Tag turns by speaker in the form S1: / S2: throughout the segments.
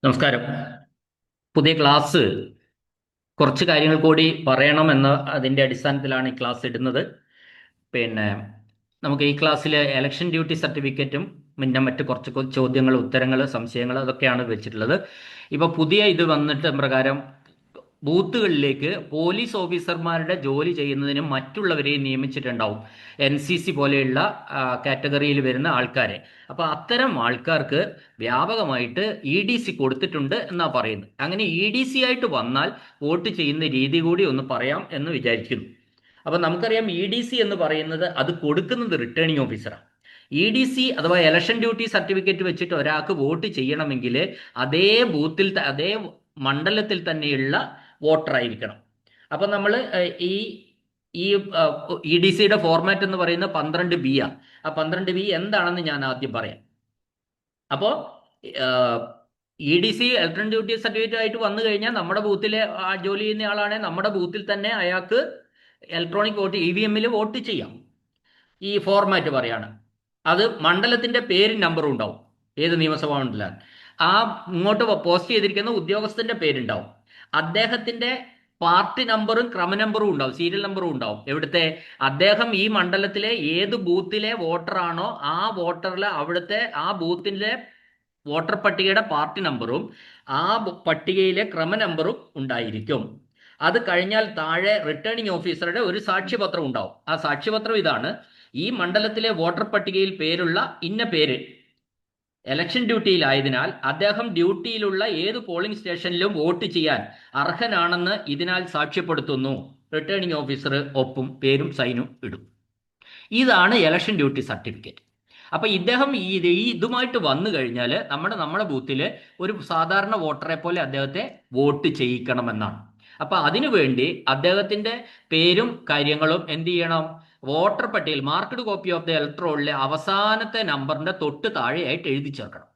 S1: നമസ്കാരം. പുതിയ ക്ലാസ് കുറച്ച് കാര്യങ്ങൾ കൂടി പറയണമെന്ന് അതിൻ്റെ അടിസ്ഥാനത്തിലാണ് ഈ ക്ലാസ് ഇടുന്നത്. പിന്നെ നമുക്ക് ഈ ക്ലാസ്സിൽ ഇലക്ഷൻ ഡ്യൂട്ടി സർട്ടിഫിക്കറ്റും പിന്നെ മറ്റ് കുറച്ച് ചോദ്യങ്ങൾ, ഉത്തരങ്ങൾ, സംശയങ്ങൾ അതൊക്കെയാണ് വെച്ചിട്ടുള്ളത്. ഇപ്പോൾ പുതിയ ഇത് വന്നിട്ട് പ്രകാരം ബൂത്തുകളിലേക്ക് പോലീസ് ഓഫീസർമാരുടെ ജോലി ചെയ്യുന്നതിന് മറ്റുള്ളവരെയും നിയമിച്ചിട്ടുണ്ടാവും. NCC പോലെയുള്ള കാറ്റഗറിയിൽ വരുന്ന ആൾക്കാരെ. അപ്പോൾ അത്തരം ആൾക്കാർക്ക് വ്യാപകമായിട്ട് EDC കൊടുത്തിട്ടുണ്ട് എന്നാ പറയുന്നത്. അങ്ങനെ EDC ആയിട്ട് വന്നാൽ വോട്ട് ചെയ്യുന്ന രീതി കൂടി ഒന്ന് പറയാം എന്ന് വിചാരിക്കുന്നു. അപ്പോൾ നമുക്കറിയാം EDC എന്ന് പറയുന്നത് അത് കൊടുക്കുന്നത് റിട്ടേണിംഗ് ഓഫീസറാണ്. EDC അഥവാ ഇലക്ഷൻ ഡ്യൂട്ടി സർട്ടിഫിക്കറ്റ് വെച്ചിട്ട് ഒരാൾക്ക് വോട്ട് ചെയ്യണമെങ്കിൽ അതേ ബൂത്തിൽ അതേ മണ്ഡലത്തിൽ തന്നെയുള്ള വോട്ടർ ആയിരിക്കണം. അപ്പം നമ്മൾ ഈ ഈ EDCയുടെ ഫോർമാറ്റ് എന്ന് പറയുന്നത് 12B ആണ്. ആ 12B എന്താണെന്ന് ഞാൻ ആദ്യം പറയാം. അപ്പോൾ EDC ഇലക്ട്രൺ ഡ്യൂട്ടി സർട്ടിഫിക്കറ്റ് ആയിട്ട് വന്നു കഴിഞ്ഞാൽ നമ്മുടെ ബൂത്തിലെ ജോലി ചെയ്യുന്ന ആളാണെങ്കിൽ നമ്മുടെ ബൂത്തിൽ തന്നെ അയാൾക്ക് ഇലക്ട്രോണിക് വോട്ട് EVM-ൽ വോട്ട് ചെയ്യാം. ഈ ഫോർമാറ്റ് പറയാണ്. അത് മണ്ഡലത്തിന്റെ പേരും നമ്പറും ഉണ്ടാവും. ഏത് നിയമസഭാ മണ്ഡലം ആ ഇങ്ങോട്ട് പോസ്റ്റ് ചെയ്തിരിക്കുന്ന ഉദ്യോഗസ്ഥന്റെ പേരുണ്ടാവും. അദ്ദേഹത്തിന്റെ പാർട്ടി നമ്പറും ക്രമ നമ്പറും ഉണ്ടാവും, സീരിയൽ നമ്പറും ഉണ്ടാവും. എവിടുത്തെ അദ്ദേഹം ഈ മണ്ഡലത്തിലെ ഏത് ബൂത്തിലെ വോട്ടറാണോ ആ വോട്ടറിലെ അവിടുത്തെ ആ ബൂത്തിലെ വോട്ടർ പട്ടികയുടെ പാർട്ടി നമ്പറും ആ പട്ടികയിലെ ക്രമ നമ്പറും ഉണ്ടായിരിക്കും. അത് കഴിഞ്ഞാൽ താഴെ റിട്ടേണിംഗ് ഓഫീസറുടെ ഒരു സാക്ഷ്യപത്രം ഉണ്ടാവും. ആ സാക്ഷ്യപത്രം ഇതാണ്: ഈ മണ്ഡലത്തിലെ വോട്ടർ പട്ടികയിൽ പേരുള്ള ഇന്ന പേര് ഇലക്ഷൻ ഡ്യൂട്ടിയിലായതിനാൽ അദ്ദേഹം ഡ്യൂട്ടിയിലുള്ള ഏത് പോളിംഗ് സ്റ്റേഷനിലും വോട്ട് ചെയ്യാൻ അർഹനാണെന്ന് ഇതിനാൽ സാക്ഷ്യപ്പെടുത്തുന്നു. റിട്ടേണിംഗ് ഓഫീസർ ഒപ്പും പേരും സൈനും ഇടും. ഇതാണ് ഇലക്ഷൻ ഡ്യൂട്ടി സർട്ടിഫിക്കറ്റ്. അപ്പൊ ഇദ്ദേഹം ഇതുമായിട്ട് വന്നു കഴിഞ്ഞാൽ നമ്മുടെ ബൂത്തിൽ ഒരു സാധാരണ വോട്ടറെ പോലെ അദ്ദേഹത്തെ വോട്ട് ചെയ്യിക്കണമെന്നാണ്. അപ്പൊ അതിനുവേണ്ടി അദ്ദേഹത്തിന്റെ പേരും കാര്യങ്ങളും എന്ത് ചെയ്യണം? വോട്ടർ പട്ടികയിൽ മാർക്ക്ഡ് കോപ്പി ഓഫ് ദ ഇലക്ട്രോളിലെ അവസാനത്തെ നമ്പറിന്റെ തൊട്ട് താഴെയായിട്ട് എഴുതി ചേർക്കണം.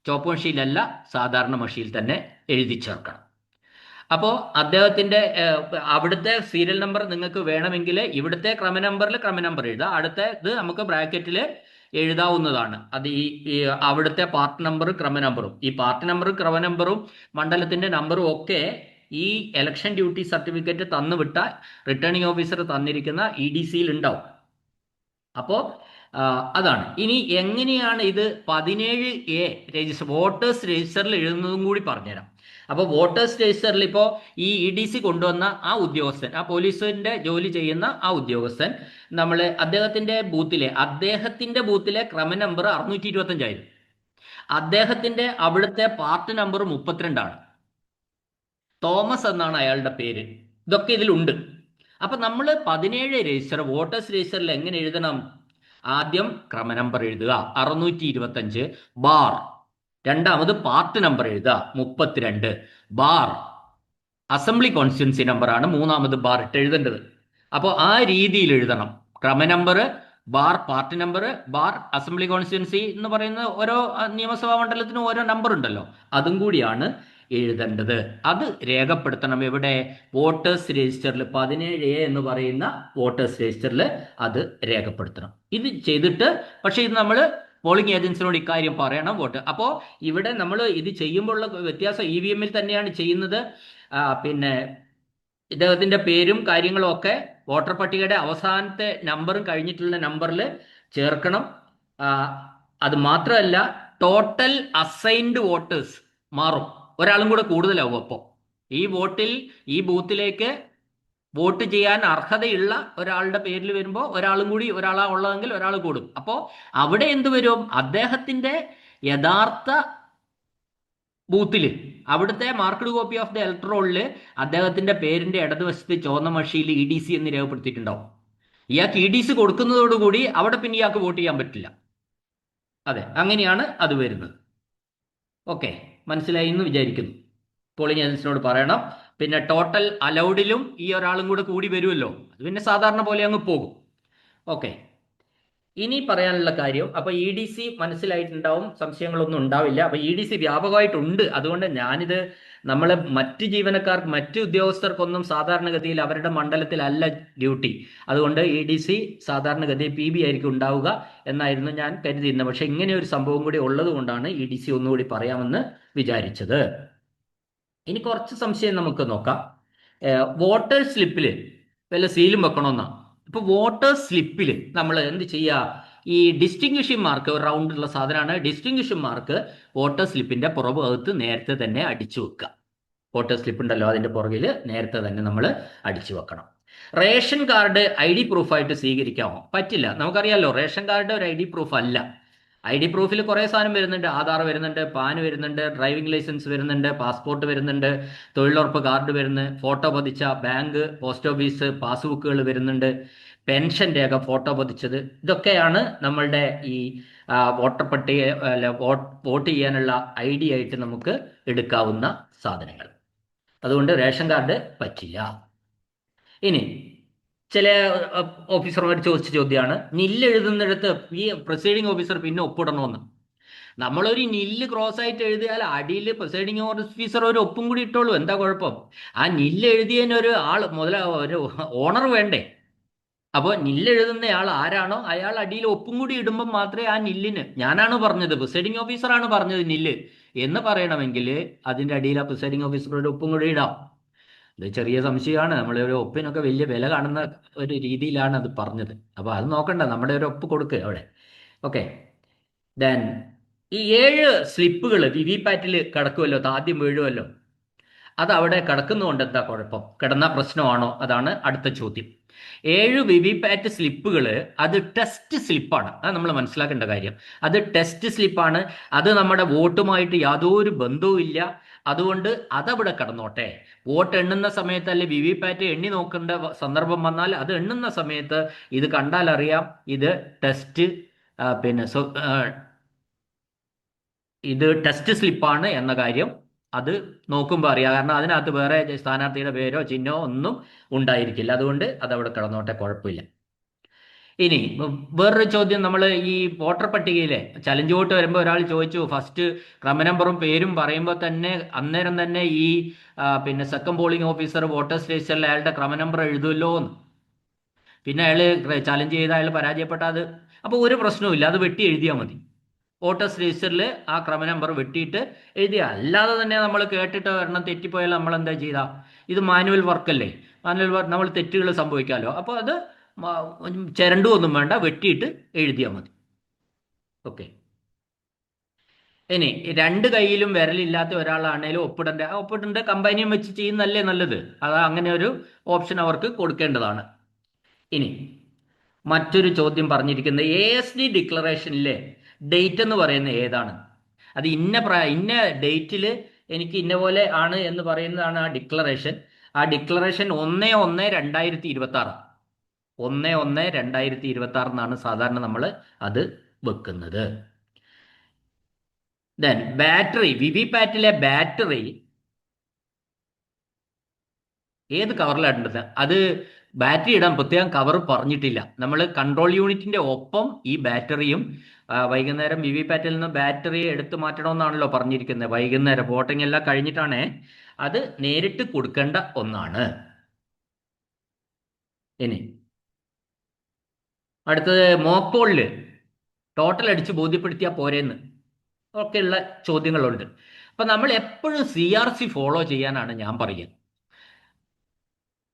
S1: ചുവപ്പ് മഷിയിലല്ല, സാധാരണ മഷിയിൽ തന്നെ എഴുതി ചേർക്കണം. അപ്പോൾ അദ്ദേഹത്തിന്റെ അവിടുത്തെ സീരിയൽ നമ്പർ നിങ്ങൾക്ക് വേണമെങ്കിൽ ഇവിടുത്തെ ക്രമ നമ്പർ എഴുതാം. അടുത്ത ഇത് നമുക്ക് ബ്രാക്കറ്റിൽ എഴുതാവുന്നതാണ്. അത് ഈ അവിടുത്തെ പാർട്ട് നമ്പറും ക്രമ നമ്പറും, ഈ പാർട്ടി നമ്പറും ക്രമ നമ്പറും മണ്ഡലത്തിന്റെ നമ്പറും ഒക്കെ ഈ ഇലക്ഷൻ ഡ്യൂട്ടി സർട്ടിഫിക്കറ്റ് തന്നുവിട്ട റിട്ടേണിംഗ് ഓഫീസർ തന്നിരിക്കുന്ന EDC-യിൽ ഉണ്ടാവും. അപ്പോൾ അതാണ്. ഇനി എങ്ങനെയാണ് ഇത് 17A രജിസ്റ്റർ വോട്ടേഴ്സ് രജിസ്റ്ററിൽ എഴുതുന്നതും കൂടി പറഞ്ഞുതരാം. അപ്പോൾ വോട്ടേഴ്സ് രജിസ്റ്ററിൽ ഇപ്പോൾ ഈ EDC കൊണ്ടുവന്ന ആ ഉദ്യോഗസ്ഥൻ, ആ പോലീസിന്റെ ജോലി ചെയ്യുന്ന ആ ഉദ്യോഗസ്ഥൻ, നമ്മൾ അദ്ദേഹത്തിന്റെ ബൂത്തിലെ ക്രമ നമ്പർ 625 ആയിരുന്നു. അദ്ദേഹത്തിന്റെ അവിടുത്തെ പാർട്ടി നമ്പർ 32ആണ്. തോമസ് എന്നാണ് അയാളുടെ പേര്. ഇതൊക്കെ ഇതിലുണ്ട്. അപ്പൊ നമ്മൾ 17 രജിസ്റ്റർ വോട്ടേഴ്സ് രജിസ്റ്ററിൽ എങ്ങനെ എഴുതണം? ആദ്യം ക്രമ നമ്പർ എഴുതുക 625 ബാർ. രണ്ടാമത് പാർട്ടി നമ്പർ എഴുതുക 32 ബാർ. അസംബ്ലി കോൺസ്റ്റിറ്റ്യുൻസി നമ്പറാണ് മൂന്നാമത് ബാർ ഇട്ട് എഴുതേണ്ടത്. അപ്പോൾ ആ രീതിയിൽ എഴുതണം. ക്രമ number bar party number bar assembly constituency എന്ന് പറയുന്ന ഓരോ നിയമസഭാ മണ്ഡലത്തിനും ഓരോ നമ്പർ ഉണ്ടല്ലോ, അതും കൂടിയാണ് എഴുതേണ്ടത്. അത് രേഖപ്പെടുത്തണം. എവിടെ? വോട്ടേഴ്സ് രജിസ്റ്ററിൽ 17A എന്ന് പറയുന്ന വോട്ടേഴ്സ് രജിസ്റ്ററിൽ അത് രേഖപ്പെടുത്തണം. ഇത് ചെയ്തിട്ട് പക്ഷേ ഇത് നമ്മൾ പോളിംഗ് ഏജൻസിനോട് ഇക്കാര്യം പറയണം. വോട്ട് അപ്പോൾ ഇവിടെ നമ്മൾ ഇത് ചെയ്യുമ്പോഴുള്ള വ്യത്യാസം EVM-ൽ തന്നെയാണ് ചെയ്യുന്നത്. പിന്നെ ഇദ്ദേഹത്തിന്റെ പേരും കാര്യങ്ങളും ഒക്കെ വോട്ടർ പട്ടികയുടെ അവസാനത്തെ നമ്പറും കഴിഞ്ഞിട്ടുള്ള നമ്പറിൽ ചേർക്കണം. അത് മാത്രമല്ല, ടോട്ടൽ അസൈൻഡ് വോട്ടേഴ്സ് മാറും. ഒരാളും കൂടെ കൂടുതലാവും. അപ്പോൾ ഈ ബൂത്തിലേക്ക് വോട്ട് ചെയ്യാൻ അർഹതയുള്ള ഒരാളുടെ പേരിൽ വരുമ്പോൾ ഒരാളാ ഉള്ളതെങ്കിൽ ഒരാൾ കൂടും. അപ്പോൾ അവിടെ എന്ത് വരും? അദ്ദേഹത്തിന്റെ യഥാർത്ഥ ബൂത്തിൽ അവിടുത്തെ മാർക്ക്ഡ് കോപ്പി ഓഫ് ദ ഇലക്ട്രോളില് അദ്ദേഹത്തിന്റെ പേരിന്റെ ഇടതുവശത്ത് ചുവന്ന മഷിയിൽ EDC എന്ന് രേഖപ്പെടുത്തിയിട്ടുണ്ടാവും. ഇയാൾക്ക് EDC കൊടുക്കുന്നതോടുകൂടി അവിടെ പിന്നെ ഇയാൾക്ക് വോട്ട് ചെയ്യാൻ പറ്റില്ല. അതെ, അങ്ങനെയാണ് അത് വരുന്നത്. ഓക്കെ, മനസ്സിലായി എന്ന് വിചാരിക്കുന്നു. പോളിംഗ് ഏജൻസിനോട് പറയണം. പിന്നെ ടോട്ടൽ അലൗഡിലും ഈ ഒരാളും കൂടി വരുമല്ലോ, അത് പിന്നെ സാധാരണ പോലെ അങ്ങ് പോകും. ഓക്കെ, ഇനി പറയാനുള്ള കാര്യം, അപ്പൊ EDC മനസ്സിലായിട്ടുണ്ടാവും, സംശയങ്ങളൊന്നും ഉണ്ടാവില്ല. അപ്പൊ EDC വ്യാപകമായിട്ടുണ്ട്. അതുകൊണ്ട് ഞാനിത് നമ്മൾ മറ്റ് ജീവനക്കാർക്ക്, മറ്റ് ഉദ്യോഗസ്ഥർക്കൊന്നും സാധാരണഗതിയിൽ അവരുടെ മണ്ഡലത്തിലല്ല ഡ്യൂട്ടി. അതുകൊണ്ട് EDC സാധാരണഗതിയിൽ PB ആയിരിക്കും ഉണ്ടാവുക എന്നായിരുന്നു ഞാൻ കരുതിയിരുന്നത്. പക്ഷെ ഇങ്ങനെ ഒരു സംഭവം കൂടി ഉള്ളത് കൊണ്ടാണ് EDC ഒന്നുകൂടി പറയാമെന്ന് വിചാരിച്ചത്. ഇനി കുറച്ച് സംശയം നമുക്ക് നോക്കാം. വോട്ടർ സ്ലിപ്പിൽ വല്ല സീലും വെക്കണമെന്നാ. ഇപ്പൊ വോട്ടർ സ്ലിപ്പിൽ നമ്മൾ എന്ത് ചെയ്യുക? ഈ ഡിസ്റ്റിങ്വിഷിംഗ് മാർക്ക്, ഒരു റൗണ്ടുള്ള സാധനമാണ് ഡിസ്റ്റിങ്വിഷിംഗ് മാർക്ക്. വോട്ടർ സ്ലിപ്പിന്റെ പുറഭാഗത്ത് നേരത്തെ തന്നെ അടിച്ചു വെക്കുക. വോട്ടർ സ്ലിപ്പ് ഉണ്ടല്ലോ, അതിന്റെ പുറകിൽ നേരത്തെ തന്നെ നമ്മൾ അടിച്ചു വെക്കണം. Ration card ID പ്രൂഫായിട്ട് സ്വീകരിക്കാമോ? പറ്റില്ല. നമുക്കറിയാമല്ലോ, റേഷൻ കാർഡ് ഒരു ID പ്രൂഫ് അല്ല. ID പ്രൂഫിൽ കുറേ സാധനം വരുന്നുണ്ട്. ആധാർ വരുന്നുണ്ട്, പാൻ വരുന്നുണ്ട്, ഡ്രൈവിംഗ് ലൈസൻസ് വരുന്നുണ്ട്, പാസ്പോർട്ട് വരുന്നുണ്ട്, തൊഴിലുറപ്പ് കാർഡ് വരുന്നു, ഫോട്ടോ പതിച്ച ബാങ്ക്, പോസ്റ്റ് ഓഫീസ് പാസ്ബുക്കുകൾ വരുന്നുണ്ട്, പെൻഷൻ രേഖ ഫോട്ടോ പതിച്ചത്. ഇതൊക്കെയാണ് നമ്മളുടെ ഈ വോട്ടർ പട്ടിക, വോട്ട് ചെയ്യാനുള്ള ID ആയിട്ട് നമുക്ക് എടുക്കാവുന്ന സാധനങ്ങൾ. അതുകൊണ്ട് റേഷൻ കാർഡ് പറ്റില്ല. ഇനി ചില ഓഫീസർമാർ ചോദിച്ച ചോദ്യമാണ്, നില്ല് എഴുതുന്നിടത്ത് ഈ പ്രിസൈഡിംഗ് ഓഫീസർ പിന്നെ ഒപ്പിടണമെന്ന്. നമ്മളൊരു നില്ല് ക്രോസ് ആയിട്ട് എഴുതിയാൽ അടിയിൽ പ്രിസൈഡിംഗ് ഓഫീസർ ഒരു ഒപ്പും കൂടി ഇട്ടോളൂ, എന്താ കുഴപ്പം? ആ നില്ല് എഴുതിയതിന് ഒരു ഒരു ഓണർ വേണ്ടേ? അപ്പോൾ നില്ല് എഴുതുന്ന ആൾ ആരാണോ അയാൾ അടിയിൽ ഒപ്പും കൂടി ഇടുമ്പോൾ മാത്രമേ ആ നില്ലിന്, ഞാനാണ് പറഞ്ഞത്, പ്രിസൈഡിംഗ് ഓഫീസറാണ് പറഞ്ഞത് നില്ല് എന്ന് പറയണമെങ്കിൽ അതിൻ്റെ അടിയിൽ ആ പ്രിസൈഡിംഗ് ഓഫീസറുടെ ഒപ്പും കൂടി ഇടാം. ഇത് ചെറിയ സംശയമാണ്. നമ്മൾ ഒരു ഒപ്പിനൊക്കെ വലിയ വില കാണുന്ന ഒരു രീതിയിലാണ് അത് പറഞ്ഞത്. അപ്പോൾ അത് നോക്കണ്ട, നമ്മുടെ ഒരു ഒപ്പ് കൊടുക്കുക അവിടെ. ഓക്കെ. ദെൻ ഈ 7 സ്ലിപ്പുകൾ VVPAT-ൽ കിടക്കുമല്ലോ, ആദ്യം വീഴുമല്ലോ, അത് അവിടെ കിടക്കുന്നതുകൊണ്ട് എന്താ കുഴപ്പം? കിടന്ന പ്രശ്നമാണോ? അതാണ് അടുത്ത ചോദ്യം. 7 VVPAT സ്ലിപ്പുകൾ അത് ടെസ്റ്റ് സ്ലിപ്പാണ്. അത് നമ്മൾ മനസ്സിലാക്കേണ്ട കാര്യം. അത് ടെസ്റ്റ് സ്ലിപ്പാണ്. അത് നമ്മുടെ വോട്ടുമായിട്ട് യാതൊരു ബന്ധവും ഇല്ല. അതുകൊണ്ട് അതവിടെ കിടന്നോട്ടെ. വോട്ട് എണ്ണുന്ന സമയത്ത്, അല്ലെ VVPAT എണ്ണി നോക്കേണ്ട സന്ദർഭം വന്നാൽ അത് എണ്ണുന്ന സമയത്ത് ഇത് കണ്ടാൽ അറിയാം ഇത് ടെസ്റ്റ് ഇത് ടെസ്റ്റ് സ്ലിപ്പാണ് എന്ന കാര്യം അത് നോക്കുമ്പോൾ അറിയാം. കാരണം അതിനകത്ത് വേറെ സ്ഥാനാർത്ഥിയുടെ പേരോ ചിഹ്നമോ ഒന്നും ഉണ്ടായിരിക്കില്ല. അതുകൊണ്ട് അതവിടെ കിടന്നോട്ടെ, കുഴപ്പമില്ല. ഇനി വേറൊരു ചോദ്യം, നമ്മൾ ഈ വോട്ടർ പട്ടികയിലെ ചലഞ്ച് വോട്ട് വരുമ്പോൾ ഒരാൾ ചോദിച്ചു, ഫസ്റ്റ് ക്രമനമ്പറും പേരും പറയുമ്പോൾ തന്നെ അന്നേരം തന്നെ ഈ സെക്കൻഡ് പോളിംഗ് ഓഫീസർ വോട്ടേഴ്സ് രജിസ്റ്ററിൽ അയാളുടെ ക്രമനമ്പർ എഴുതുമല്ലോ എന്ന്. പിന്നെ അയാൾ ചലഞ്ച് ചെയ്ത അയാൾ പരാജയപ്പെട്ട അത്, അപ്പോൾ ഒരു പ്രശ്നവുമില്ല, അത് വെട്ടി എഴുതിയാൽ മതി. വോട്ടേഴ്സ് രജിസ്റ്ററിൽ ആ ക്രമനമ്പർ വെട്ടിയിട്ട് എഴുതിയ. അല്ലാതെ തന്നെ നമ്മൾ കേട്ടിട്ട് ഒരെണ്ണം തെറ്റിപ്പോയാൽ നമ്മൾ എന്താ ചെയ്താൽ? ഇത് മാനുവൽ വർക്കല്ലേ, മാനുവൽ വർക്ക്, നമ്മൾ തെറ്റുകൾ സംഭവിക്കാമല്ലോ. അപ്പോൾ അത് ചിരണ്ടുമൊന്നും വേണ്ട, വെട്ടിയിട്ട് എഴുതിയാൽ മതി. ഓക്കെ. ഇനി 2 കൈയിലും വിരലില്ലാത്ത ഒരാളാണേലും ഒപ്പിടേണ്ട കമ്പനിയും വെച്ച് ചെയ്യുന്നല്ലേ നല്ലത്. അത് അങ്ങനെ ഒരു ഓപ്ഷൻ അവർക്ക് കൊടുക്കേണ്ടതാണ്. ഇനി മറ്റൊരു ചോദ്യം പറഞ്ഞിരിക്കുന്നത്, ASD ഡിക്ലറേഷനിലെ ഡേറ്റ് എന്ന് പറയുന്നത് ഏതാണ്? അത് ഇന്ന ഡേറ്റിൽ എനിക്ക് ഇന്ന പോലെ ആണ് എന്ന് പറയുന്നതാണ് ആ ഡിക്ലറേഷൻ. ആ ഡിക്ലറേഷൻ 1/1/2026, 1/1/2026 എന്നാണ് സാധാരണ നമ്മൾ അത് വെക്കുന്നത്. ദെൻ ബാറ്ററി, VVPAT-ലെ ബാറ്ററി ഏത് കവറിലാണ്ടത്? അത് ബാറ്ററി ഇടാൻ പ്രത്യേകം കവർ പറഞ്ഞിട്ടില്ല. നമ്മൾ കൺട്രോൾ യൂണിറ്റിന്റെ ഒപ്പം ഈ ബാറ്ററിയും വൈകുന്നേരം VVPAT-ൽ നിന്ന് ബാറ്ററി എടുത്തു മാറ്റണമെന്നാണല്ലോ പറഞ്ഞിരിക്കുന്നത്. വൈകുന്നേരം വോട്ടിംഗ് എല്ലാം കഴിഞ്ഞിട്ടാണ് അത് നേരിട്ട് കൊടുക്കേണ്ട ഒന്നാണ്. ഇനി അടുത്തത്, മോക്ക് പോളില് ടോട്ടൽ അടിച്ച് ബോധ്യപ്പെടുത്തിയാൽ പോരെന്ന് ഒക്കെയുള്ള ചോദ്യങ്ങളുണ്ട്. അപ്പം നമ്മൾ എപ്പോഴും CRC ഫോളോ ചെയ്യാനാണ് ഞാൻ പറയുക.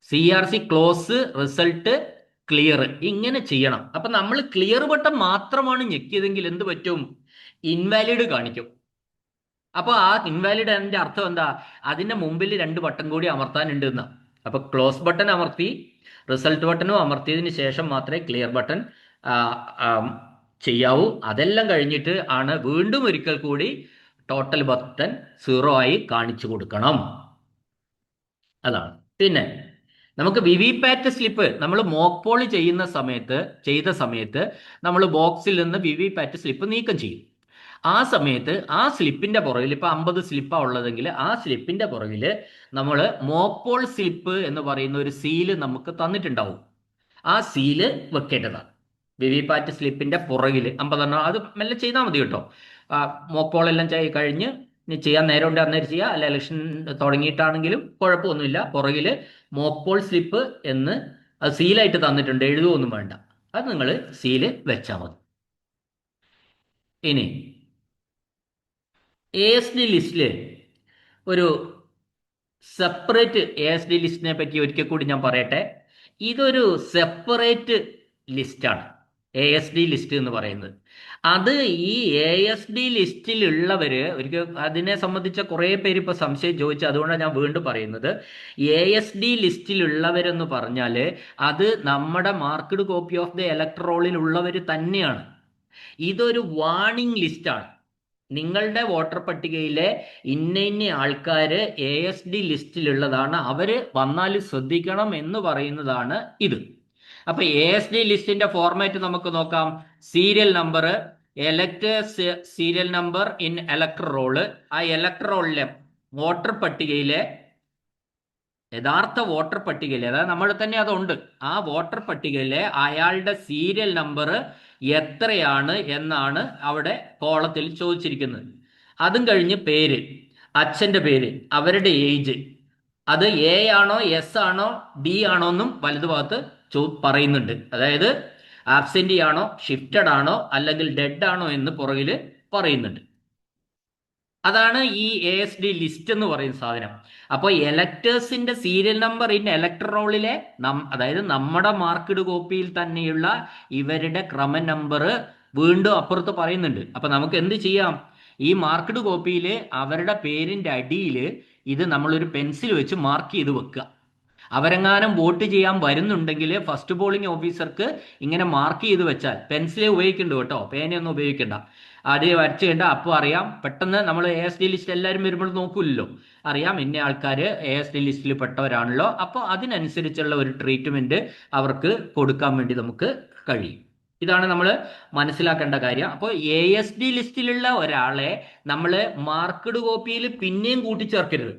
S1: CRC ക്ലോസ്, റിസൾട്ട്, ക്ലിയർ, ഇങ്ങനെ ചെയ്യണം. അപ്പം നമ്മൾ ക്ലിയർ ബട്ടൺ മാത്രമാണ് ഞെക്കിയതെങ്കിൽ എന്ത് പറ്റും? ഇൻവാലിഡ് കാണിക്കും. അപ്പോൾ ആ ഇൻവാലിഡ് അതിൻ്റെ അർത്ഥം എന്താ? അതിൻ്റെ മുമ്പിൽ 2 ബട്ടൺ കൂടി അമർത്താനുണ്ട് എന്നാ. അപ്പോൾ ക്ലോസ് ബട്ടൺ അമർത്തി റിസൾട്ട് ബട്ടണും അമർത്തിയതിന് ശേഷം മാത്രമേ ക്ലിയർ ബട്ടൺ ചെയ്യാവൂ. അതെല്ലാം കഴിഞ്ഞിട്ട് ആണ് വീണ്ടും ഒരിക്കൽ കൂടി ടോട്ടൽ ബട്ടൺ 0 ആയി കാണിച്ചു കൊടുക്കണം. അതാണ്. പിന്നെ നമുക്ക് VVPAT സ്ലിപ്പ് നമ്മൾ മോക്ക് പോൾ ചെയ്ത സമയത്ത് നമ്മൾ ബോക്സിൽ നിന്ന് VVPAT സ്ലിപ്പ് നീക്കം ചെയ്യും. ആ സമയത്ത് ആ സ്ലിപ്പിന്റെ പുറകിൽ, ഇപ്പൊ 50 സ്ലിപ്പാണ് ഉള്ളതെങ്കിൽ ആ സ്ലിപ്പിന്റെ പുറകിൽ നമ്മൾ മോക്ക് പോൾ സ്ലിപ്പ് എന്ന് പറയുന്ന ഒരു സീല് നമുക്ക് തന്നിട്ടുണ്ടാവും. ആ സീല് വെക്കേണ്ടതാണ് VVPAT സ്ലിപ്പിന്റെ പുറകിൽ 50 എണ്ണം. അത് മെല്ലെ ചെയ്താൽ മതി കേട്ടോ. മോക്ക് പോൾ എല്ലാം കഴിഞ്ഞ് ഇനി ചെയ്യാൻ നേരമുണ്ട് അന്നേരം ചെയ്യുക, അല്ല ഇലക്ഷൻ തുടങ്ങിയിട്ടാണെങ്കിലും കുഴപ്പമൊന്നുമില്ല. പുറകിൽ മോക്ക് പോൾ സ്ലിപ്പ് എന്ന് അത് സീലായിട്ട് തന്നിട്ടുണ്ട്, എഴുതുകയൊന്നും വേണ്ട. അത് നിങ്ങൾ സീല് വെച്ചാൽ മതി. ഇനി ASD ലിസ്റ്റിൽ ഒരു സെപ്പറേറ്റ് ASD ലിസ്റ്റിനെ പറ്റി ഒരിക്കൽ കൂടി ഞാൻ പറയട്ടെ. ഇതൊരു സെപ്പറേറ്റ് ലിസ്റ്റാണ് ASD ലിസ്റ്റ് എന്ന് പറയുന്നത്. അത് ഈ ASD ലിസ്റ്റിലുള്ളവര് ഒരിക്കൽ അതിനെ സംബന്ധിച്ച കുറേ പേര് ഇപ്പൊ സംശയം ചോദിച്ചു, അതുകൊണ്ടാണ് ഞാൻ വീണ്ടും പറയുന്നത്. ASD ലിസ്റ്റിലുള്ളവരെന്ന് പറഞ്ഞാൽ അത് നമ്മുടെ മാർക്ക്ഡ് കോപ്പി ഓഫ് ദി ഇലക്ട്രോളിലുള്ളവർ തന്നെയാണ്. ഇതൊരു വാർണിംഗ് ലിസ്റ്റാണ്. നിങ്ങളുടെ വോട്ടർ പട്ടികയിലെ ഇന്ന ആൾക്കാർ ASD ലിസ്റ്റിലുള്ളതാണ്, അവര് വന്നാൽ ശ്രദ്ധിക്കണം എന്ന് പറയുന്നതാണ് ഇത്. അപ്പൊ ASD ലിസ്റ്റിന്റെ ഫോർമാറ്റ് നമുക്ക് നോക്കാം. Serial number, elect serial number in elector roll. ആ എലക്ടർ റോളിലെ വോട്ടർ പട്ടികയിലെ യഥാർത്ഥ വോട്ടർ പട്ടികയിലെ, അതായത് നമ്മൾ തന്നെ അതുണ്ട്, ആ വോട്ടർ പട്ടികയിലെ അയാളുടെ സീരിയൽ നമ്പർ എത്രയാണ് എന്നാണ് അവിടെ കോളത്തിൽ ചോദിച്ചിരിക്കുന്നത്. അതും കഴിഞ്ഞ് പേര്, അച്ഛൻ്റെ പേര്, അവരുടെ ഏജ്, അത് A ആണോ S ആണോ D ആണോ എന്നും വലതുഭാഗത്ത് പറയുന്നുണ്ട്. അതായത് ആബ്സെന്റി ആണോ, ഷിഫ്റ്റഡ് ആണോ, അല്ലെങ്കിൽ ഡെഡ് ആണോ എന്ന് പുറകിൽ പറയുന്നുണ്ട്. അതാണ് ഈ ASD ലിസ്റ്റ് എന്ന് പറയുന്ന സാധനം. അപ്പോൾ എലക്ടേഴ്സിന്റെ സീരിയൽ നമ്പർ ഇൻ എലക്ടർ റോളിലെ അതായത് നമ്മുടെ മാർക്ക്ഡ് കോപ്പിയിൽ തന്നെയുള്ള ഇവരുടെ ക്രമ നമ്പർ വീണ്ടും അപ്പുറത്ത് പറയുന്നുണ്ട്. അപ്പൊ നമുക്ക് എന്ത് ചെയ്യാം? ഈ മാർക്ക്ഡ് കോപ്പിയിൽ അവരുടെ പേരിന്റെ അടിയിൽ ഇത് നമ്മളൊരു പെൻസിൽ വെച്ച് മാർക്ക് ചെയ്ത് വെക്കുക. അവരെങ്ങാനും വോട്ട് ചെയ്യാൻ വരുന്നുണ്ടെങ്കിൽ ഫസ്റ്റ് പോളിംഗ് ഓഫീസർക്ക് ഇങ്ങനെ മാർക്ക് ചെയ്ത് വെച്ചാൽ, പെൻസിലേ ഉപയോഗിക്കണ്ട കേട്ടോ, പേനയൊന്നും ഉപയോഗിക്കണ്ട, അത് വരച്ച് കണ്ട അപ്പോൾ അറിയാം. പെട്ടെന്ന് നമ്മൾ ASD ലിസ്റ്റ് എല്ലാവരും വരുമ്പോൾ നോക്കൂല്ലോ, അറിയാം ഇന്ന ആൾക്കാർ ASD ലിസ്റ്റിൽ പെട്ടവരാണല്ലോ. അപ്പോൾ അതിനനുസരിച്ചുള്ള ഒരു ട്രീറ്റ്മെന്റ് അവർക്ക് കൊടുക്കാൻ വേണ്ടി നമുക്ക് കഴിയും. ഇതാണ് നമ്മൾ മനസ്സിലാക്കേണ്ട കാര്യം. അപ്പോൾ ASD ലിസ്റ്റിലുള്ള ഒരാളെ നമ്മൾ മാർക്ക്ഡ് കോപ്പിയിൽ പിന്നെയും കൂട്ടിച്ചേർക്കരുത്.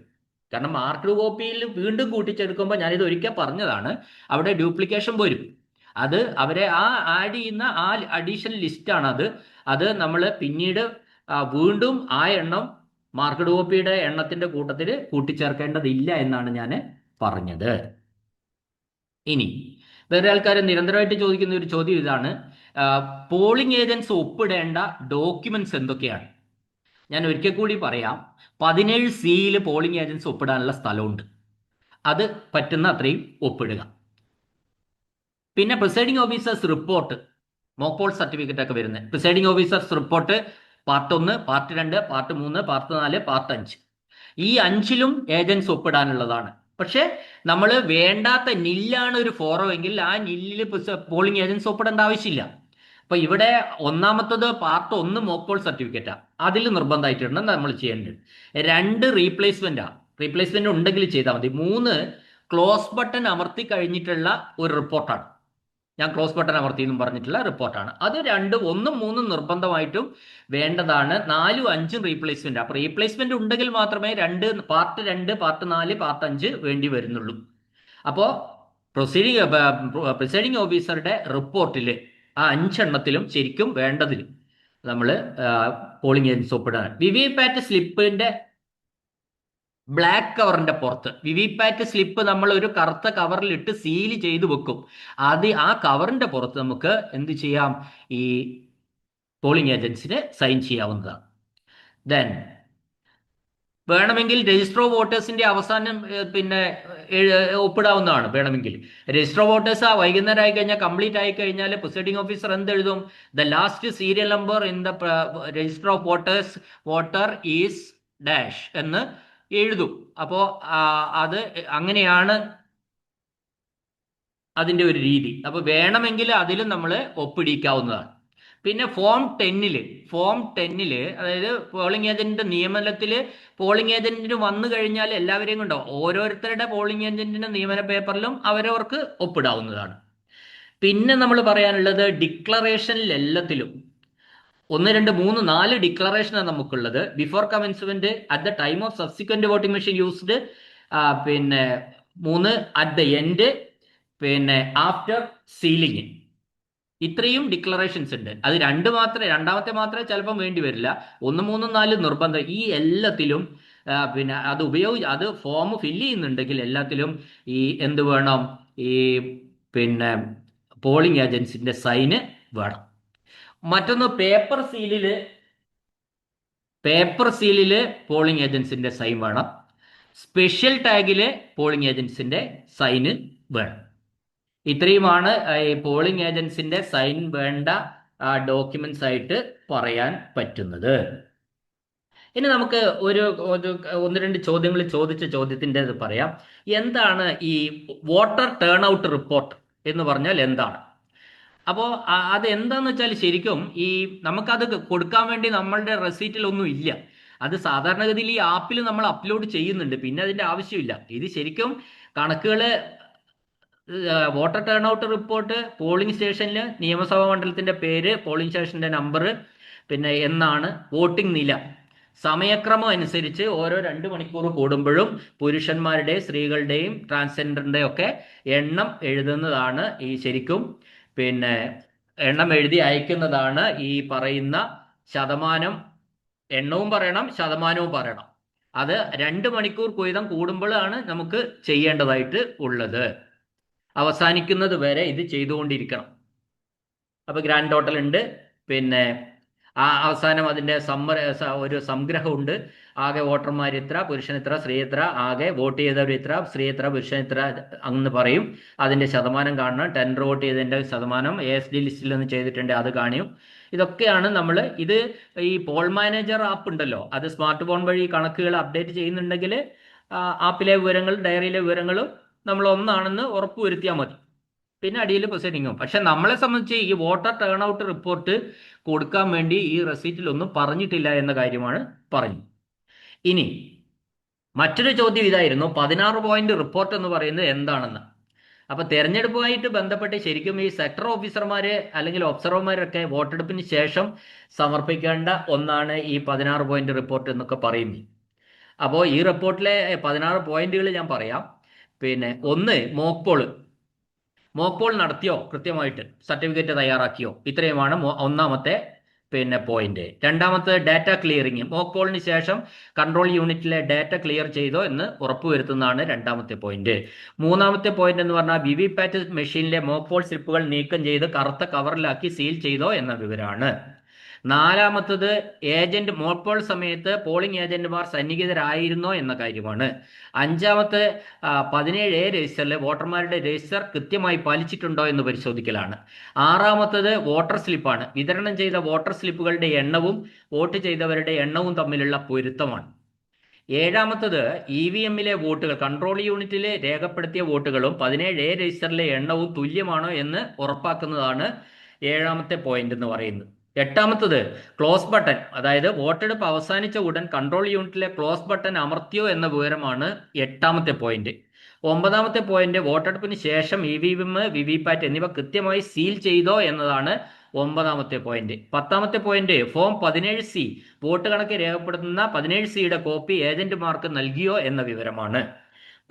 S1: കാരണം മാർക്ക്ഡ് കോപ്പിയിൽ വീണ്ടും കൂട്ടിച്ചേർക്കുമ്പോൾ, ഞാനിത് ഒരിക്കൽ പറഞ്ഞതാണ്, അവിടെ ഡ്യൂപ്ലിക്കേഷൻ വരും. അത് അവരെ ആഡ് ചെയ്യുന്ന അഡീഷണൽ ലിസ്റ്റാണ് അത് നമ്മൾ പിന്നീട് വീണ്ടും ആ എണ്ണം മാർക്ക്ഡ് കോപ്പിയുടെ എണ്ണത്തിന്റെ കൂട്ടത്തിൽ കൂട്ടിച്ചേർക്കേണ്ടതില്ല എന്നാണ് ഞാൻ പറഞ്ഞത്. ഇനി വേറെ ആൾക്കാർ നിരന്തരമായിട്ട് ചോദിക്കുന്ന ഒരു ചോദ്യം ഇതാണ്, പോളിംഗ് ഏജൻസ് ഒപ്പിടേണ്ട ഡോക്യുമെന്റ്സ് എന്തൊക്കെയാണ്? ഞാൻ ഒരിക്കൽ കൂടി പറയാം. 17 സിയിൽ പോളിംഗ് ഏജൻസ് ഒപ്പിടാനുള്ള സ്ഥലമുണ്ട്. അത് പറ്റുന്ന അത്രയും ഒപ്പിടുക. പിന്നെ presiding officers report, mock Paul certificate ഒക്കെ വരുന്നത് presiding officers report part 1, part 2, part 3, part 4, part 5, ഈ 5ലും ഏജൻസ് ഒപ്പിടാനുള്ളതാണ്. പക്ഷെ നമ്മൾ വേണ്ടാത്ത നില്ലാണ് ഒരു ഫോറമെങ്കിൽ ആ നില്ലിൽ പോളിംഗ് ഏജൻസ് ഒപ്പിടേണ്ട ആവശ്യമില്ല. അപ്പൊ ഇവിടെ ഒന്നാമത്തത് പാർട്ട് 1 മോക്ക് പോൾ സർട്ടിഫിക്കറ്റാ, അതിൽ നിർബന്ധമായിട്ടുണ്ട് നമ്മൾ ചെയ്യേണ്ടത്. 2 റീപ്ലേസ്മെന്റ് ഉണ്ടെങ്കിൽ ചെയ്താൽ മതി. 3 ക്ലോസ് ബട്ടൺ അമർത്തി കഴിഞ്ഞിട്ടുള്ള ഒരു റിപ്പോർട്ടാണ്. ഞാൻ ക്ലോസ് ബട്ടൺ അമർത്തി എന്നും പറഞ്ഞിട്ടുള്ള റിപ്പോർട്ടാണ്. അത് 2, 1, 3 നിർബന്ധമായിട്ടും വേണ്ടതാണ്. 4, 5 റീപ്ലേസ്മെന്റ്. അപ്പൊ റീപ്ലേസ്മെന്റ് ഉണ്ടെങ്കിൽ മാത്രമേ പാർട്ട് 2, പാർട്ട് 4, പാർട്ട് 5 വേണ്ടി വരുന്നുള്ളൂ. അപ്പോൾ പ്രിസൈഡിംഗ് ഓഫീസറുടെ റിപ്പോർട്ടിൽ ആ 5 എണ്ണത്തിലും ശരിക്കും വേണ്ടതിൽ നമ്മൾ പോളിംഗ് ഏജൻസ് ഒപ്പിടാൻ. വിവിപാറ്റ് സ്ലിപ്പിന്റെ ബ്ലാക്ക് കവറിന്റെ പുറത്ത് വിവിപാറ്റ് സ്ലിപ്പ് നമ്മൾ ഒരു കറുത്ത കവറിലിട്ട് സീൽ ചെയ്ത് വെക്കും. ആ കവറിന്റെ പുറത്ത് നമുക്ക് എന്ത് ചെയ്യാം? ഈ പോളിംഗ് ഏജൻസിന് സൈൻ ചെയ്യാവുന്നതാണ്. ദെൻ വേണമെങ്കിൽ രജിസ്റ്റർ ഓഫ് വോട്ടേഴ്സിന്റെ അവസാനം പിന്നെ ഒപ്പിടാവുന്നതാണ്. വേണമെങ്കിൽ രജിസ്റ്റർ ഓഫ് വോട്ടേഴ്സ് വൈകുന്നേരം ആയി കഴിഞ്ഞാൽ, കംപ്ലീറ്റ് ആയി കഴിഞ്ഞാൽ പ്രിസൈഡിംഗ് ഓഫീസർ എന്ത് എഴുതും? The last serial number in the register of voter is dash എന്ന് എഴുതും. അപ്പോ അത് അങ്ങനെയാണ് അതിന്റെ ഒരു രീതി. അപ്പൊ വേണമെങ്കിൽ അതിലും നമ്മൾ ഒപ്പിടിക്കാവുന്നതാണ്. പിന്നെ ഫോം 10 അതായത് പോളിംഗ് ഏജന്റിന്റെ നിയമനത്തിൽ പോളിംഗ് ഏജന്റിന് വന്നു കഴിഞ്ഞാൽ എല്ലാവരെയും കൊണ്ടോ ഓരോരുത്തരുടെ പോളിംഗ് ഏജന്റിന്റെ നിയമന പേപ്പറിലും അവരവർക്ക് ഒപ്പിടാവുന്നതാണ്. പിന്നെ നമ്മൾ പറയാനുള്ളത് ഡിക്ലറേഷനിൽ എല്ലാത്തിലും 1, 2, 3, 4 ഡിക്ലറേഷനാണ് നമുക്കുള്ളത്. Before commencement, at the time of subsequent voting machine used, പിന്നെ 3 അറ്റ് ദ എൻഡ്, പിന്നെ ആഫ്റ്റർ സീലിംഗ്. ഇത്രയും ഡിക്ലറേഷൻസ് ഉണ്ട്. അത് രണ്ടാമത്തെ മാത്രമേ ചിലപ്പം വേണ്ടി വരില്ല. 1, 3, 4 നിർബന്ധം. ഈ എല്ലാത്തിലും പിന്നെ അത് ഫോം ഫില്ല് ചെയ്യുന്നുണ്ടെങ്കിൽ എല്ലാത്തിലും ഈ എന്ത് വേണം, ഈ പിന്നെ പോളിംഗ് ഏജൻസിന്റെ സൈന് വേണം. മറ്റൊന്ന് പേപ്പർ സീലില് പോളിംഗ് ഏജൻസിന്റെ സൈൻ വേണം. സ്പെഷ്യൽ ടാഗില് പോളിംഗ് ഏജൻസിന്റെ സൈന് വേണം. ഇത്രയുമാണ് ഈ പോളിംഗ് ഏജൻസിന്റെ സൈൻ വേണ്ട ഡോക്യുമെന്റ്സ് ആയിട്ട് പറയാൻ പറ്റുന്നത്. ഇനി നമുക്ക് ഒന്ന് രണ്ട് ചോദ്യങ്ങൾ ചോദിച്ച ചോദ്യത്തിന്റെ ഇത് പറയാം. എന്താണ് ഈ വോട്ടർ ടേൺ ഔട്ട് റിപ്പോർട്ട് എന്ന് പറഞ്ഞാൽ എന്താണ്? അപ്പോൾ അത് എന്താന്ന് വെച്ചാൽ ശരിക്കും നമുക്കത് കൊടുക്കാൻ വേണ്ടി നമ്മളുടെ റെസീറ്റിലൊന്നും ഇല്ല. അത് സാധാരണഗതിയിൽ ഈ ആപ്പിൽ നമ്മൾ അപ്ലോഡ് ചെയ്യുന്നുണ്ട്, പിന്നെ അതിന്റെ ആവശ്യമില്ല. ഇത് ശരിക്കും കണക്കുകൾ, voter turn out report, polling സ്റ്റേഷനിൽ നിയമസഭാ മണ്ഡലത്തിന്റെ പേര്, പോളിംഗ് സ്റ്റേഷന്റെ നമ്പർ, പിന്നെ എന്നാണ് വോട്ടിംഗ് നില, സമയക്രമം അനുസരിച്ച് ഓരോ 2 മണിക്കൂർ കൂടുമ്പോഴും പുരുഷന്മാരുടെയും സ്ത്രീകളുടെയും ട്രാൻസ്ജെൻഡറിന്റെയും ഒക്കെ എണ്ണം എഴുതുന്നതാണ് ഈ ശരിക്കും പിന്നെ എണ്ണം എഴുതി അയക്കുന്നതാണ് ഈ പറയുന്ന ശതമാനം. എണ്ണവും പറയണം, ശതമാനവും പറയണം. അത് 2 മണിക്കൂർ വീതം കൂടുമ്പോഴാണ് നമുക്ക് ചെയ്യേണ്ടതായിട്ട് ഉള്ളത്. അവസാനിക്കുന്നത് വരെ ഇത് ചെയ്തുകൊണ്ടിരിക്കണം. അപ്പൊ ഗ്രാൻഡ് ടോട്ടൽ ഉണ്ട്, പിന്നെ അവസാനം അതിന്റെ ഒരു സംഗ്രഹമുണ്ട്. ആകെ വോട്ടർമാർ ഇത്ര, പുരുഷൻ ഇത്ര, സ്ത്രീ ഇത്ര, ആകെ വോട്ട് ചെയ്തവർ ഇത്ര, സ്ത്രീ ഇത്ര, പുരുഷൻ ഇത്ര എന്ന് പറയും. അതിന്റെ ശതമാനം കാണണം. ടെൻഡർ വോട്ട് ചെയ്തതിന്റെ ശതമാനം ASD ലിസ്റ്റിൽ നിന്ന് ചെയ്തിട്ടുണ്ട്, അത് കാണും. ഇതൊക്കെയാണ് ഇത് ഈ പോൾ മാനേജർ ആപ്പ് ഉണ്ടല്ലോ, അത് സ്മാർട്ട് ഫോൺ വഴി കണക്കുകൾ അപ്ഡേറ്റ് ചെയ്യുന്നുണ്ടെങ്കിൽ ആപ്പിലെ വിവരങ്ങൾ, ഡയറിയിലെ വിവരങ്ങളും നമ്മൾ ഒന്നാണെന്ന് ഉറപ്പുവരുത്തിയാൽ മതി. പിന്നെ അടിയിൽ പ്രൊസീഡിങ്ങും. പക്ഷെ നമ്മളെ സംബന്ധിച്ച് ഈ വോട്ടർ ടേൺ ഔട്ട് റിപ്പോർട്ട് കൊടുക്കാൻ വേണ്ടി ഈ റെസീറ്റിലൊന്നും പറഞ്ഞിട്ടില്ല എന്ന കാര്യമാണ് പറഞ്ഞു. ഇനി മറ്റൊരു ചോദ്യം ഇതായിരുന്നു, 16 പോയിന്റ് റിപ്പോർട്ട് എന്ന് പറയുന്നത് എന്താണെന്ന്. അപ്പൊ തെരഞ്ഞെടുപ്പുമായിട്ട് ബന്ധപ്പെട്ട് ശരിക്കും ഈ സെക്ടർ ഓഫീസർമാര് അല്ലെങ്കിൽ ഒബ്സർവർമാരൊക്കെ വോട്ടെടുപ്പിന് ശേഷം സമർപ്പിക്കേണ്ട ഒന്നാണ് ഈ 16 പോയിന്റ് റിപ്പോർട്ട് എന്നൊക്കെ പറയുന്നത്. അപ്പോൾ ഈ റിപ്പോർട്ടിലെ 16 പോയിന്റുകൾ ഞാൻ പറയാം. പിന്നെ 1, മോക്ക് പോൾ നടത്തിയോ, കൃത്യമായിട്ട് സർട്ടിഫിക്കറ്റ് തയ്യാറാക്കിയോ, ഇത്രയുമാണ് ഒന്നാമത്തെ പോയിന്റ്. രണ്ടാമത്തെ ഡാറ്റ ക്ലിയറിങ്, മോക്ക് പോളിന് ശേഷം കൺട്രോൾ യൂണിറ്റിലെ ഡാറ്റ ക്ലിയർ ചെയ്തോ എന്ന് ഉറപ്പുവരുത്തുന്നതാണ് രണ്ടാമത്തെ പോയിന്റ്. മൂന്നാമത്തെ പോയിന്റ് എന്ന് പറഞ്ഞാൽ VVPAT മെഷീനിലെ മോക്ക് പോൾ സ്ലിപ്പുകൾ നീക്കം ചെയ്ത് കറുത്ത കവറിലാക്കി സീൽ ചെയ്തോ എന്ന വിവരമാണ്. നാലാമത്തത് മോക്ക് പോൾ സമയത്ത് പോളിംഗ് ഏജന്റുമാർ സന്നിഹിതരായിരുന്നോ എന്ന കാര്യമാണ്. അഞ്ചാമത്തെ 17A രജിസ്റ്ററിലെ വോട്ടർമാരുടെ രജിസ്റ്റർ കൃത്യമായി പാലിച്ചിട്ടുണ്ടോ എന്ന് പരിശോധിക്കലാണ്. ആറാമത്തത് വോട്ടർ സ്ലിപ്പാണ്. വിതരണം ചെയ്ത വോട്ടർ സ്ലിപ്പുകളുടെ എണ്ണവും വോട്ട് ചെയ്തവരുടെ എണ്ണവും തമ്മിലുള്ള പൊരുത്തമാണ്. ഏഴാമത്തത് EVMലെ വോട്ടുകൾ, കൺട്രോൾ യൂണിറ്റിൽ രേഖപ്പെടുത്തിയ വോട്ടുകളും 17A രജിസ്റ്ററിലെ എണ്ണവും തുല്യമാണോ എന്ന് ഉറപ്പാക്കുന്നതാണ് ഏഴാമത്തെ പോയിന്റ് എന്ന് പറയുന്നത്. എട്ടാമത്തത് ക്ലോസ് ബട്ടൺ, അതായത് വോട്ടെടുപ്പ് അവസാനിച്ച ഉടൻ കൺട്രോൾ യൂണിറ്റിലെ ക്ലോസ് ബട്ടൺ അമർത്തിയോ എന്ന വിവരമാണ് എട്ടാമത്തെ പോയിന്റ്. ഒമ്പതാമത്തെ പോയിന്റ് വോട്ടെടുപ്പിന് ശേഷം EVM, VVPAT എന്നിവ കൃത്യമായി സീൽ ചെയ്തോ എന്നതാണ് ഒമ്പതാമത്തെ പോയിന്റ്. പത്താമത്തെ പോയിന്റ് ഫോം 17C, വോട്ട് കണക്ക് രേഖപ്പെടുത്തുന്ന 17Cയുടെ കോപ്പി ഏജന്റുമാർക്ക് നൽകിയോ എന്ന വിവരമാണ്.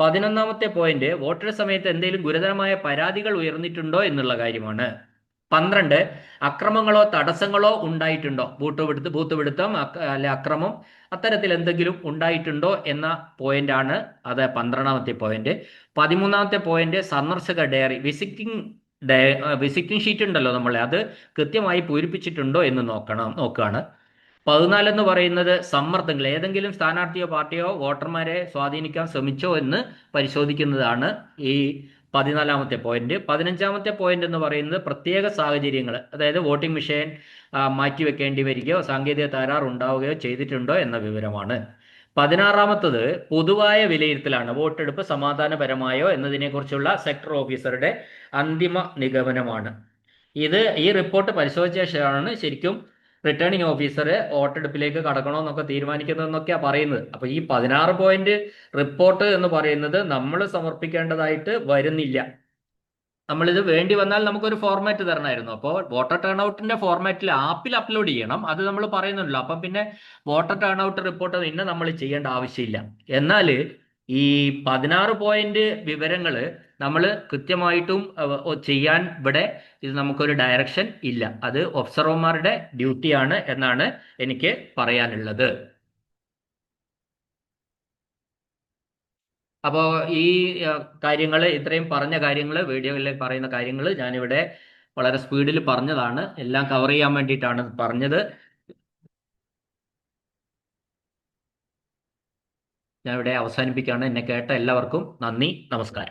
S1: 11ാമത്തെ പോയിന്റ് വോട്ടെടുപ്പ് സമയത്ത് എന്തെങ്കിലും ഗുരുതരമായ പരാതികൾ ഉയർന്നിട്ടുണ്ടോ എന്നുള്ള കാര്യമാണ്. 12 അക്രമങ്ങളോ തടസ്സങ്ങളോ ഉണ്ടായിട്ടുണ്ടോ, ബൂത്ത് പിടുത്തം അല്ലെ അക്രമം, അത്തരത്തിൽ എന്തെങ്കിലും ഉണ്ടായിട്ടുണ്ടോ എന്ന പോയിന്റ് ആണ്. അത് 12ാമത്തെ പോയിന്റ്. 13ാമത്തെ പോയിന്റ് സന്ദർശക ഡയറി, വിസിറ്റിംഗ് ഷീറ്റ് ഉണ്ടല്ലോ നമ്മളെ, അത് കൃത്യമായി പൂരിപ്പിച്ചിട്ടുണ്ടോ എന്ന് നോക്കുകയാണ്. 14 എന്ന് പറയുന്നത് സമ്മർദ്ദങ്ങൾ, ഏതെങ്കിലും സ്ഥാനാർത്ഥിയോ പാർട്ടിയോ വോട്ടർമാരെ സ്വാധീനിക്കാൻ ശ്രമിച്ചോ എന്ന് പരിശോധിക്കുന്നതാണ് ഈ 14ാമത്തെ പോയിന്റ്. 15ാമത്തെ പോയിന്റ് എന്ന് പറയുന്നത് പ്രത്യേക സാഹചര്യങ്ങൾ, അതായത് വോട്ടിംഗ് മെഷീൻ മാറ്റിവെക്കേണ്ടി വരികയോ സാങ്കേതിക തകരാർ ഉണ്ടാവുകയോ ചെയ്തിട്ടുണ്ടോ എന്ന വിവരമാണ്. 16ാമത്തത് പൊതുവായ വിലയിരുത്തലാണ്, വോട്ടെടുപ്പ് സമാധാനപരമായോ എന്നതിനെക്കുറിച്ചുള്ള സെക്ടർ ഓഫീസറുടെ അന്തിമ നിഗമനമാണ്. ഈ റിപ്പോർട്ട് പരിശോധിച്ച ശേഷമാണ് ശരിക്കും റിട്ടേണിംഗ് ഓഫീസർ വോട്ടെടുപ്പിലേക്ക് കടക്കണോ എന്നൊക്കെ തീരുമാനിക്കുന്നതെന്നൊക്കെയാണ് പറയുന്നത്. അപ്പൊ ഈ 16 പോയിന്റ് റിപ്പോർട്ട് എന്ന് പറയുന്നത് നമ്മൾ സമർപ്പിക്കേണ്ടതായിട്ട് വരുന്നില്ല. നമ്മളിത് വേണ്ടി വന്നാൽ നമുക്കൊരു ഫോർമാറ്റ് തരണമായിരുന്നു. അപ്പോൾ വോട്ടർ ടേൺ ഔട്ടിന്റെ ഫോർമാറ്റിൽ ആപ്പിൽ അപ്ലോഡ് ചെയ്യണം, അത് നമ്മൾ പറയുന്നുണ്ടല്ലോ. അപ്പം പിന്നെ വോട്ടർ ടേൺ ഔട്ട് റിപ്പോർട്ട് നമ്മൾ ചെയ്യേണ്ട ആവശ്യമില്ല. എന്നാൽ ഈ 16 പോയിന്റ് വിവരങ്ങൾ നമ്മൾ കൃത്യമായിട്ടും ചെയ്യാൻ ഇവിടെ ഇത് നമുക്കൊരു ഡയറക്ഷൻ ഇല്ല. അത് ഒബ്സർവർമാരുടെ ഡ്യൂട്ടിയാണ് എന്നാണ് എനിക്ക് പറയാനുള്ളത്. അപ്പോൾ ഈ കാര്യങ്ങൾ, ഇത്രയും പറഞ്ഞ കാര്യങ്ങൾ, വീഡിയോയിൽ പറയുന്ന കാര്യങ്ങൾ ഞാനിവിടെ വളരെ സ്പീഡിൽ പറഞ്ഞതാണ്. എല്ലാം കവർ ചെയ്യാൻ വേണ്ടിയിട്ടാണ് പറഞ്ഞത്. ഞാൻ ഇവിടെ അവസാനിപ്പിക്കുകയാണ്. എന്നെ കേട്ട എല്ലാവർക്കും നന്ദി, നമസ്കാരം.